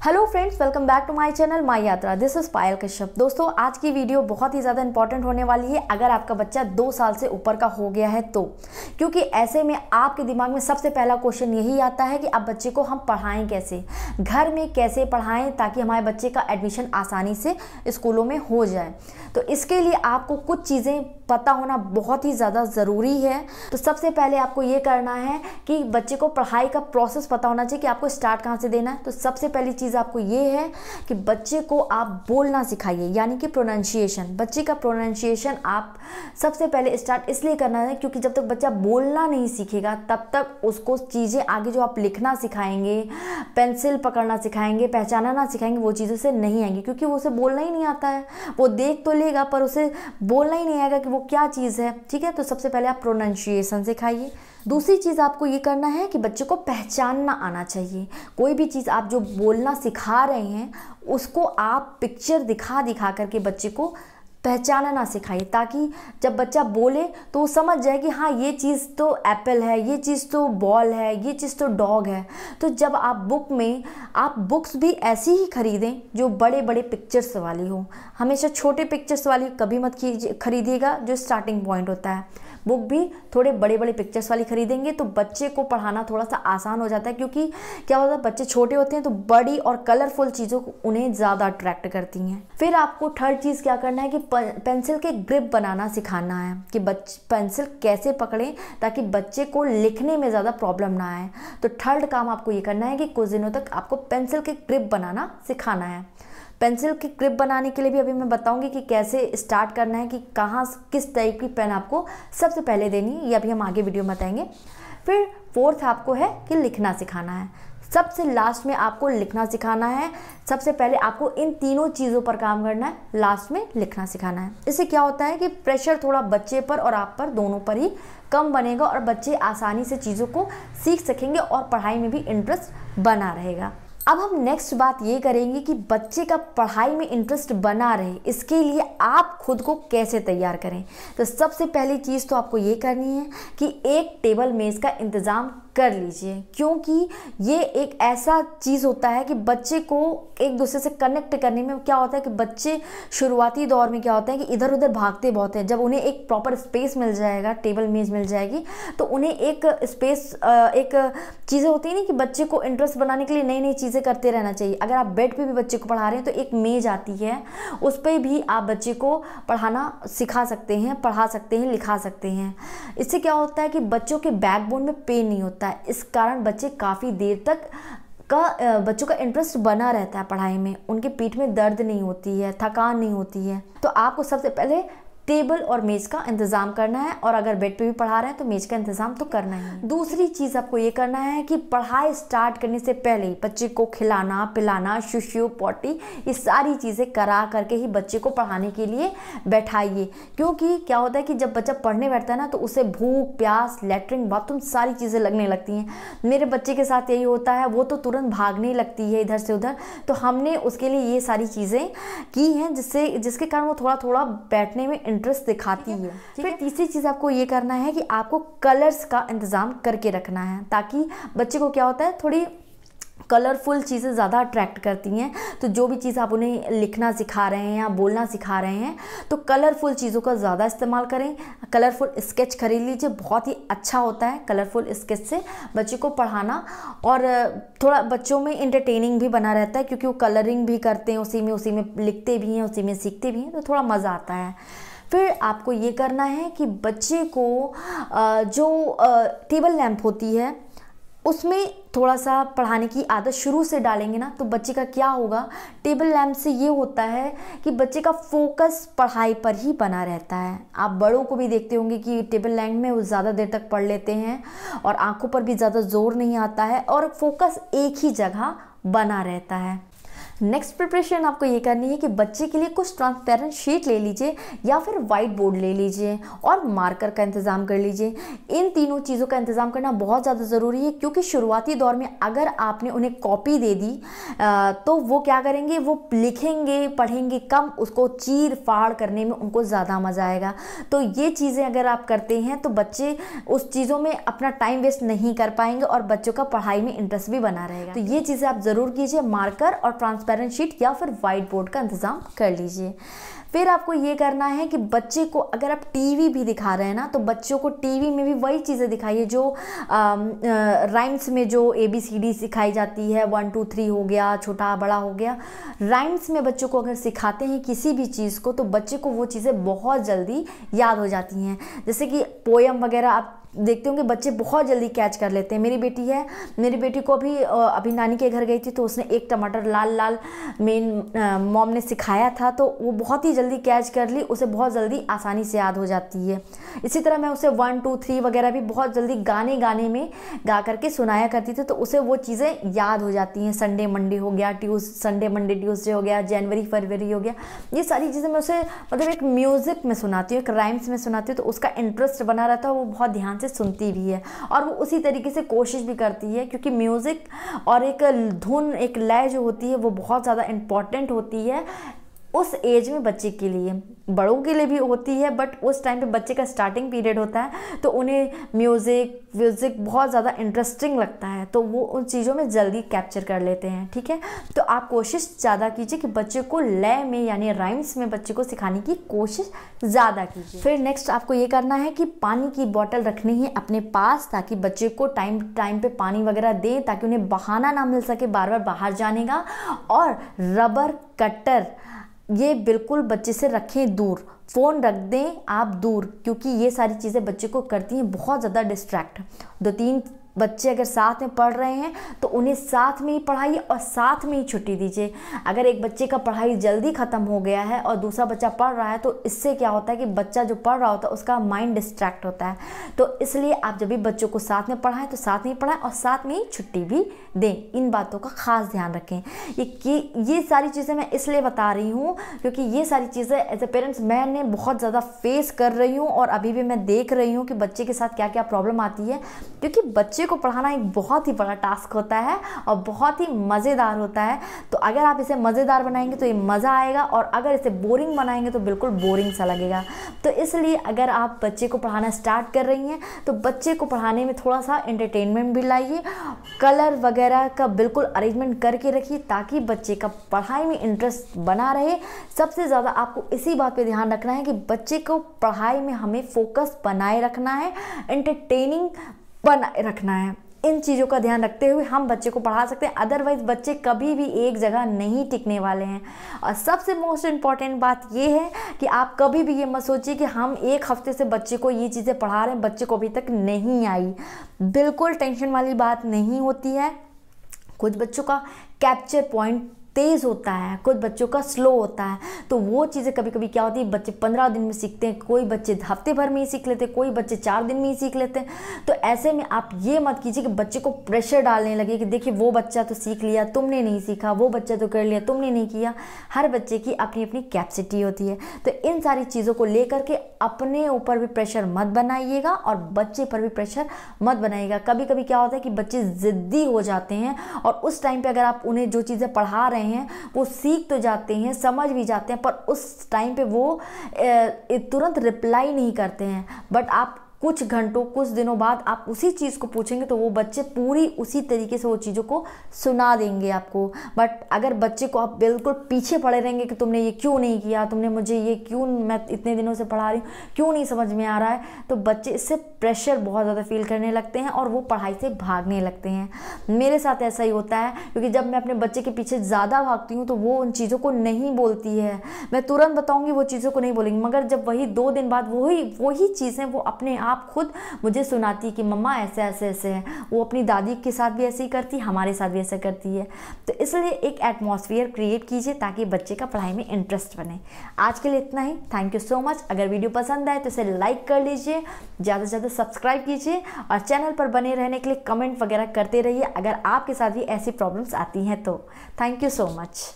Hello friends, welcome back to my channel my Yatra. This is Payal Kashyap. दोस्तों, आज की video बहुत ही ज़्यादा इंपॉर्टेंट होने वाली है अगर आपका बच्चा 2 साल से ऊपर का हो गया है तो, क्योंकि ऐसे में आपके दिमाग में सबसे पहला क्वेश्चन यही आता है कि अब बच्चे को हम पढ़ाएं कैसे, घर में कैसे पढ़ाएं ताकि हमारे बच्चे का एडमिशन आसानी से स्कूलों में हो जाए। तो इसके लिए आपको कुछ चीज़ें पता होना बहुत ही ज़्यादा ज़रूरी है। तो सबसे पहले आपको ये करना है कि बच्चे को पढ़ाई का प्रोसेस पता होना चाहिए कि आपको स्टार्ट कहाँ से देना है। तो सबसे पहली चीज़ आपको ये है कि बच्चे को आप बोलना सिखाइए, यानी कि प्रोनाउंसिएशन। बच्चे का प्रोनाउंसिएशन आप सबसे पहले स्टार्ट इसलिए करना है क्योंकि जब तक बच्चा बोलना नहीं सीखेगा तब तक उसको चीज़ें आगे जो आप लिखना सिखाएंगे, पेंसिल पकड़ना सिखाएंगे, पहचानना सिखाएंगे, वो चीज़ों से नहीं आएंगी, क्योंकि वो उसे बोलना ही नहीं आता है। वो देख तो लेगा पर उसे बोलना ही नहीं आएगा कि वो क्या चीज़ है। ठीक है, तो सबसे पहले आप प्रोनाउंसिएशन सिखाइए। दूसरी चीज़ आपको ये करना है कि बच्चे को पहचानना आना चाहिए। कोई भी चीज़ आप जो बोलना सिखा रहे हैं उसको आप पिक्चर दिखा दिखा करके बच्चे को पहचानना सिखाइए, ताकि जब बच्चा बोले तो वो समझ जाए कि हाँ, ये चीज़ तो एप्पल है, ये चीज़ तो बॉल है, ये चीज़ तो डॉग है। तो जब आप बुक्स भी ऐसी ही खरीदें जो बड़े बड़े पिक्चर्स वाली हो। हमेशा छोटे पिक्चर्स वाली कभी मत खरीदिएगा, जो स्टार्टिंग पॉइंट होता है। बुक भी थोड़े बड़े बड़े पिक्चर्स वाली खरीदेंगे तो बच्चे को पढ़ाना थोड़ा सा आसान हो जाता है, क्योंकि क्या होता है, बच्चे छोटे होते हैं तो बड़ी और कलरफुल चीज़ों को उन्हें ज़्यादा अट्रैक्ट करती हैं। फिर आपको थर्ड चीज़ क्या करना है कि पेंसिल के ग्रिप बनाना सिखाना है कि पेंसिल कैसे पकड़ें ताकि बच्चे को लिखने में ज़्यादा प्रॉब्लम ना आए। तो थर्ड काम आपको ये करना है कि कुछ दिनों तक आपको पेंसिल के ग्रिप बनाना सिखाना है। पेंसिल की ग्रिप बनाने के लिए भी अभी मैं बताऊंगी कि कैसे स्टार्ट करना है, कि कहाँ किस टाइप की पेन आपको सबसे पहले देनी है, ये अभी हम आगे वीडियो में बताएंगे। फिर फोर्थ आपको है कि लिखना सिखाना है। सबसे लास्ट में आपको लिखना सिखाना है। सबसे पहले आपको इन तीनों चीज़ों पर काम करना है, लास्ट में लिखना सिखाना है। इससे क्या होता है कि प्रेशर थोड़ा बच्चे पर और आप पर दोनों पर ही कम बनेगा और बच्चे आसानी से चीज़ों को सीख सकेंगे और पढ़ाई में भी इंटरेस्ट बना रहेगा। अब हम नेक्स्ट बात ये करेंगे कि बच्चे का पढ़ाई में इंटरेस्ट बना रहे, इसके लिए आप खुद को कैसे तैयार करें। तो सबसे पहली चीज़ तो आपको ये करनी है कि एक टेबल मेज़ का इंतज़ाम कर लीजिए, क्योंकि ये एक ऐसा चीज़ होता है कि बच्चे को एक दूसरे से कनेक्ट करने में क्या होता है कि बच्चे शुरुआती दौर में क्या होता है कि इधर उधर भागते बहुत हैं। जब उन्हें एक प्रॉपर स्पेस मिल जाएगा, टेबल मेज़ मिल जाएगी, तो उन्हें एक स्पेस एक चीज़ें होती है ना कि बच्चे को इंटरेस्ट बनाने के लिए नई नई चीज़ें करते रहना चाहिए। अगर आप बेड पे भी बच्चे को पढ़ा रहे हैं तो एक मेज़ आती है, उस पर भी आप बच्चे को पढ़ाना सिखा सकते हैं, पढ़ा सकते हैं, लिखा सकते हैं। इससे क्या होता है कि बच्चों के बैकबोन में पेन नहीं होता है। इस कारण बच्चे काफ़ी देर तक बच्चों का इंटरेस्ट बना रहता है पढ़ाई में, उनके पीठ में दर्द नहीं होती है, थकान नहीं होती है। तो आपको सबसे पहले टेबल और मेज़ का इंतज़ाम करना है, और अगर बेड पे भी पढ़ा रहे हैं तो मेज़ का इंतज़ाम तो करना ही है। दूसरी चीज़ आपको ये करना है कि पढ़ाई स्टार्ट करने से पहले बच्चे को खिलाना पिलाना, शुशु पॉटी, ये सारी चीज़ें करा करके ही बच्चे को पढ़ाने के लिए बैठाइए। क्योंकि क्या होता है कि जब बच्चा पढ़ने बैठता है ना तो उसे भूख प्यास, लैट्रिन, बाथरूम सारी चीज़ें लगने लगती हैं। मेरे बच्चे के साथ यही होता है, वो तो तुरंत भागने लगती है इधर से उधर। तो हमने उसके लिए ये सारी चीज़ें की हैं जिसके कारण वो थोड़ा थोड़ा बैठने में इंटरेस्ट दिखाती है। फिर तीसरी चीज़ आपको ये करना है कि आपको कलर्स का इंतज़ाम करके रखना है, ताकि बच्चे को क्या होता है, थोड़ी कलरफुल चीज़ें ज़्यादा अट्रैक्ट करती हैं। तो जो भी चीज़ आप उन्हें लिखना सिखा रहे हैं या बोलना सिखा रहे हैं तो कलरफुल चीज़ों का ज़्यादा इस्तेमाल करें। कलरफुल स्केच खरीद लीजिए, बहुत ही अच्छा होता है कलरफुल स्केच से बच्चे को पढ़ाना, और थोड़ा बच्चों में इंटरटेनिंग भी बना रहता है, क्योंकि वो कलरिंग भी करते हैं, उसी में लिखते भी हैं, उसी में सीखते भी हैं, तो थोड़ा मज़ा आता है। फिर आपको ये करना है कि बच्चे को जो टेबल लैंप होती है उसमें थोड़ा सा पढ़ाने की आदत शुरू से डालेंगे ना, तो बच्चे का क्या होगा, टेबल लैंप से ये होता है कि बच्चे का फोकस पढ़ाई पर ही बना रहता है। आप बड़ों को भी देखते होंगे कि टेबल लैंप में वो ज़्यादा देर तक पढ़ लेते हैं और आंखों पर भी ज़्यादा जोर नहीं आता है और फोकस एक ही जगह बना रहता है। नेक्स्ट प्रिपरेशन आपको ये करनी है कि बच्चे के लिए कुछ ट्रांसपेरेंट शीट ले लीजिए या फिर वाइट बोर्ड ले लीजिए और मार्कर का इंतज़ाम कर लीजिए। इन तीनों चीज़ों का इंतज़ाम करना बहुत ज़्यादा ज़रूरी है, क्योंकि शुरुआती दौर में अगर आपने उन्हें कॉपी दे दी तो वो क्या करेंगे, वो लिखेंगे पढ़ेंगे कम, उसको चीर फाड़ करने में उनको ज़्यादा मज़ा आएगा। तो ये चीज़ें अगर आप करते हैं तो बच्चे उस चीज़ों में अपना टाइम वेस्ट नहीं कर पाएंगे और बच्चों का पढ़ाई में इंटरेस्ट भी बना रहेगा। तो ये चीज़ें आप ज़रूर कीजिए, मार्कर और ट्रांसपेरेंट शीट या फिर वाइट बोर्ड का इंतज़ाम कर लीजिए। फिर आपको ये करना है कि बच्चे को अगर आप टीवी भी दिखा रहे हैं ना, तो बच्चों को टीवी में भी वही चीज़ें दिखाइए जो राइम्स में जो ABCD सिखाई जाती है, 1 2 3 हो गया, छोटा बड़ा हो गया। राइम्स में बच्चों को अगर सिखाते हैं किसी भी चीज़ को तो बच्चे को वो चीज़ें बहुत जल्दी याद हो जाती हैं। जैसे कि पोयम वगैरह आप देखते होंगे बच्चे बहुत जल्दी कैच कर लेते हैं। मेरी बेटी है, मेरी बेटी को भी अभी नानी के घर गई थी तो उसने एक टमाटर लाल लाल मॉम ने सिखाया था, तो वो बहुत ही जल्दी कैच कर ली, उसे बहुत जल्दी आसानी से याद हो जाती है। इसी तरह मैं उसे 1 2 3 वगैरह भी बहुत जल्दी गाने में गा करके सुनाया करती थी, तो उसे वो चीज़ें याद हो जाती हैं। संडे मंडे हो गया, संडे मंडे ट्यूसडे हो गया, जनवरी फरवरी हो गया, ये सारी चीज़ें मैं उसे मतलब एक म्यूज़िक में सुनाती हूँ, एक राइम्स में सुनाती हूँ, तो उसका इंटरेस्ट बना रहता है, वो बहुत ध्यान से सुनती भी है और वो उसी तरीके से कोशिश भी करती है, क्योंकि म्यूज़िक और एक धुन, एक लय जो होती है वो बहुत ज़्यादा इम्पॉर्टेंट होती है उस एज में बच्चे के लिए। बड़ों के लिए भी होती है, बट उस टाइम पे बच्चे का स्टार्टिंग पीरियड होता है तो उन्हें म्यूज़िक बहुत ज़्यादा इंटरेस्टिंग लगता है, तो वो उन चीज़ों में जल्दी कैप्चर कर लेते हैं। ठीक है, तो आप कोशिश ज़्यादा कीजिए कि बच्चे को लय में यानी राइम्स में बच्चे को सिखाने की कोशिश ज़्यादा कीजिए। फिर नेक्स्ट आपको ये करना है कि पानी की बॉटल रखनी है अपने पास, ताकि बच्चे को टाइम पे पानी वगैरह दें, ताकि उन्हें बहाना ना मिल सके बार बार बाहर जाने का। और रबर कटर ये बिल्कुल बच्चे से रखें दूर, फ़ोन रख दें आप दूर, क्योंकि ये सारी चीज़ें बच्चे को करती हैं बहुत ज़्यादा डिस्ट्रैक्ट। 2-3 बच्चे अगर साथ में पढ़ रहे हैं तो उन्हें साथ में ही पढ़ाइए और साथ में ही छुट्टी दीजिए। अगर एक बच्चे का पढ़ाई जल्दी ख़त्म हो गया है और दूसरा बच्चा पढ़ रहा है तो इससे क्या होता है कि बच्चा जो पढ़ रहा होता है उसका माइंड डिस्ट्रैक्ट होता है। तो इसलिए आप जब भी बच्चों को साथ में पढ़ाएं तो साथ में ही पढ़ाएं और साथ में ही छुट्टी भी दें। इन बातों का खास ध्यान रखें। ये सारी चीज़ें मैं इसलिए बता रही हूँ क्योंकि ये सारी चीज़ें एज ए पेरेंट्स मैंने बहुत ज़्यादा फेस कर रही हूँ और अभी भी मैं देख रही हूँ कि बच्चे के साथ क्या क्या प्रॉब्लम आती है, क्योंकि बच्चे को पढ़ाना एक बहुत ही बड़ा टास्क होता है और बहुत ही मज़ेदार होता है। तो अगर आप इसे मज़ेदार बनाएंगे तो ये मज़ा आएगा, और अगर इसे बोरिंग बनाएंगे तो बिल्कुल बोरिंग सा लगेगा। तो इसलिए अगर आप बच्चे को पढ़ाना स्टार्ट कर रही हैं तो बच्चे को पढ़ाने में थोड़ा सा एंटरटेनमेंट भी लाइए, कलर वगैरह का बिल्कुल अरेंजमेंट करके रखिए ताकि बच्चे का पढ़ाई में इंटरेस्ट बना रहे। सबसे ज़्यादा आपको इसी बात पे ध्यान रखना है कि बच्चे को पढ़ाई में हमें फोकस बनाए रखना है, एंटरटेनिंग बनाए रखना है। इन चीज़ों का ध्यान रखते हुए हम बच्चे को पढ़ा सकते हैं, अदरवाइज़ बच्चे कभी भी एक जगह नहीं टिकने वाले हैं। और सबसे मोस्ट इम्पॉर्टेंट बात ये है कि आप कभी भी ये मत सोचिए कि हम एक हफ्ते से बच्चे को ये चीज़ें पढ़ा रहे हैं, बच्चे को अभी तक नहीं आई। बिल्कुल टेंशन वाली बात नहीं होती है। कुछ बच्चों का कैप्चर पॉइंट तेज़ होता है, कुछ बच्चों का स्लो होता है। तो वो चीज़ें कभी कभी क्या होती है, बच्चे 15 दिन में सीखते हैं, कोई बच्चे हफ्ते भर में ही सीख लेते हैं, कोई बच्चे 4 दिन में ही सीख लेते हैं। तो ऐसे में आप ये मत कीजिए कि बच्चे को प्रेशर डालने लगे कि देखिए वो बच्चा तो सीख लिया तुमने नहीं सीखा, वो बच्चा तो कर लिया तुमने नहीं किया। हर बच्चे की अपनी अपनी कैपेसिटी होती है। तो इन सारी चीज़ों को लेकर के अपने ऊपर भी प्रेशर मत बनाइएगा और बच्चे पर भी प्रेशर मत बनाइएगा। कभी कभी क्या होता है कि बच्चे ज़िद्दी हो जाते हैं और उस टाइम पर अगर आप उन्हें जो चीज़ें पढ़ा रहे हैं वो सीख तो जाते हैं, समझ भी जाते हैं, पर उस टाइम पे वो तुरंत रिप्लाई नहीं करते हैं। बट आप कुछ घंटों कुछ दिनों बाद आप उसी चीज़ को पूछेंगे तो वो बच्चे पूरी उसी तरीके से वो चीज़ों को सुना देंगे आपको। बट अगर बच्चे को आप बिल्कुल पीछे पड़े रहेंगे कि तुमने ये क्यों नहीं किया, तुमने मुझे ये क्यों, मैं इतने दिनों से पढ़ा रही हूँ क्यों नहीं समझ में आ रहा है, तो बच्चे इससे प्रेशर बहुत ज़्यादा फील करने लगते हैं और वो पढ़ाई से भागने लगते हैं। मेरे साथ ऐसा ही होता है, क्योंकि जब मैं अपने बच्चे के पीछे ज़्यादा भागती हूँ तो वो उन चीज़ों को नहीं बोलती है। मैं तुरंत बताऊँगी वो चीज़ों को नहीं बोलेंगी, मगर जब वही 2 दिन बाद वही चीज़ें वो अपने आप खुद मुझे सुनाती कि मम्मा ऐसे ऐसे ऐसे है। वो अपनी दादी के साथ भी ऐसे ही करती, हमारे साथ भी ऐसा करती है। तो इसलिए एक एटमॉस्फेयर क्रिएट कीजिए ताकि बच्चे का पढ़ाई में इंटरेस्ट बने। आज के लिए इतना ही। Thank you so much. अगर वीडियो पसंद आए तो इसे लाइक कर लीजिए, ज़्यादा से ज़्यादा सब्सक्राइब कीजिए और चैनल पर बने रहने के लिए कमेंट वगैरह करते रहिए अगर आपके साथ भी ऐसी प्रॉब्लम्स आती हैं तो। Thank you so much.